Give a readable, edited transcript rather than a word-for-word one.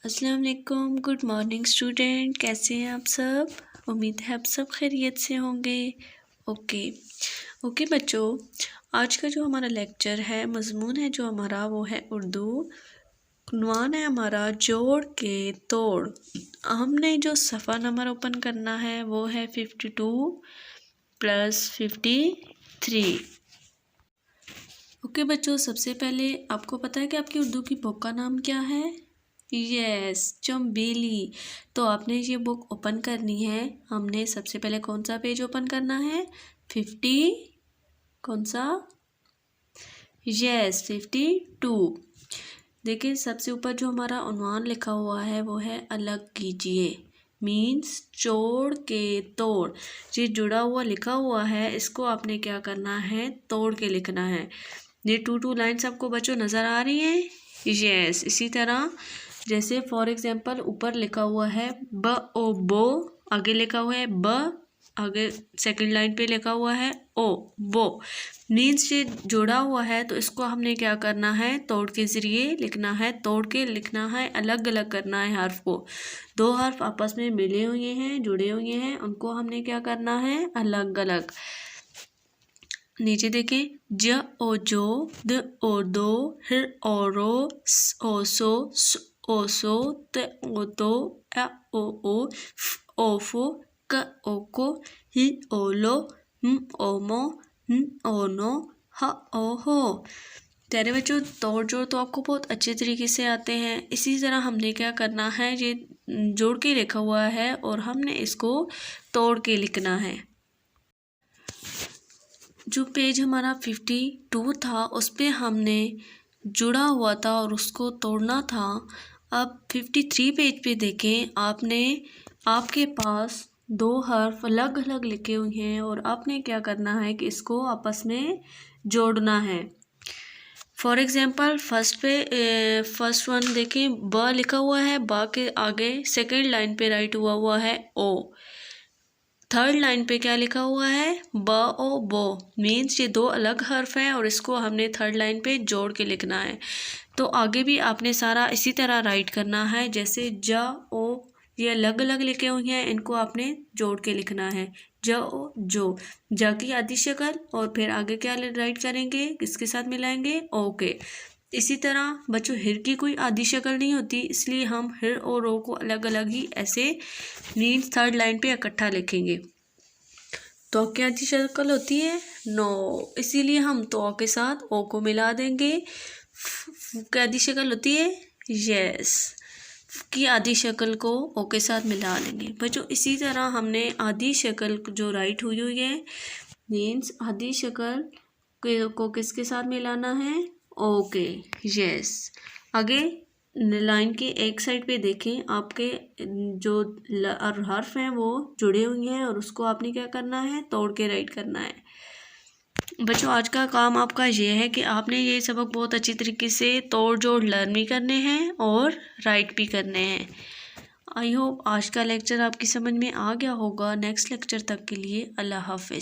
अस्सलाम वालेकुम, good morning student. कैसे हैं आप सब? उम्मीद है आप सब खैरियत से होंगे। ओके बच्चों, आज का जो हमारा लेक्चर है, मज़मून है जो हमारा, वो है उर्दू। उन्वान है हमारा जोड़ के तोड़। हमने जो सफ़ा नंबर ओपन करना है वो है 52 + 53। ओके बच्चों, सबसे पहले आपको पता है कि आपकी उर्दू की बुक का नाम क्या है? यस, चंबेली। तो आपने ये बुक ओपन करनी है। हमने सबसे पहले कौन सा पेज ओपन करना है? 50, कौन सा? यस, 52। देखिए सबसे ऊपर जो हमारा उन्वान लिखा हुआ है वो है अलग कीजिए, मीन्स जोड़ के तोड़। ये जुड़ा हुआ लिखा हुआ है, इसको आपने क्या करना है? तोड़ के लिखना है। ये 2 लाइन्स आपको बच्चों नज़र आ रही हैं? यस, इसी तरह जैसे फॉर एग्जांपल ऊपर लिखा हुआ है ब ओ बो, आगे लिखा हुआ है ब, आगे सेकंड लाइन पे लिखा हुआ है ओ वो, मीन्स ये जोड़ा हुआ है। तो इसको हमने क्या करना है? तोड़ के ज़रिए लिखना है। तोड़ के लिखना है, अलग अलग करना है हर्फ को। 2 हर्फ आपस में मिले हुए हैं, जुड़े हुए हैं, उनको हमने क्या करना है? अलग अलग। नीचे देखें, ज ओ जो, द ओ दो, हिर ओ रो, स ओ सो, स ओ सो, त ओ तो, अ ओ ओ, फ ओ फो, क ओ को, hi ओ लो, ओ मो, ओ नो, ह ओ हो। प्यारे बच्चों, तोड़ जोड़ तो आपको बहुत अच्छे तरीके से आते हैं। इसी तरह हमने क्या करना है? ये जोड़ के लिखा हुआ है और हमने इसको तोड़ के लिखना है। जो पेज हमारा 52 था उस पर हमने जुड़ा हुआ था और उसको तोड़ना था। अब 53 पेज पे देखें, आपके पास 2 हर्फ अलग अलग लिखे हुए हैं और आपने क्या करना है कि इसको आपस में जोड़ना है। फॉर एग्जांपल फर्स्ट वन देखें, ब लिखा हुआ है, ब के आगे सेकेंड लाइन पे राइट हुआ है ओ। थर्ड लाइन पे क्या लिखा हुआ है? ब ओ बो, मीन्स ये 2 अलग हर्फ हैं और इसको हमने थर्ड लाइन पे जोड़ के लिखना है। तो आगे भी आपने सारा इसी तरह राइट करना है। जैसे ज ओ, ये अलग अलग लिखे हुए हैं, इनको आपने जोड़ के लिखना है। ज ओ जो, ज की आधी शक्ल और फिर आगे क्या राइट करेंगे, किसके साथ मिलाएंगे? ओ के। इसी तरह बच्चों, हिर की कोई आधी शक्ल नहीं होती, इसलिए हम हिर और रो को अलग अलग ही ऐसे मीन्स थर्ड लाइन पे इकट्ठा लिखेंगे। तो क्या आधी शक्ल होती है? नो, इसीलिए हम तो के साथ ओ को मिला देंगे। क्या आधी शक्ल होती है? यस, की आधी शक्ल को ओ के साथ मिला लेंगे। बच्चों इसी तरह हमने आधी शक्ल जो राइट हुई है, मीन्स आधी शक्ल को किसके साथ मिलाना है? Okay, yes. आगे लाइन के एक साइड पे देखें, आपके जो हर्फ हैं वो जुड़े हुए हैं और उसको आपने क्या करना है? तोड़ के राइट करना है। बच्चों आज का काम आपका ये है कि आपने ये सबक बहुत अच्छी तरीके से तोड़ जोड़ लर्न भी करने हैं और राइट भी करने हैं। आई होप आज का लेक्चर आपकी समझ में आ गया होगा। नेक्स्ट लेक्चर तक के लिए अल्लाह हाफिज़।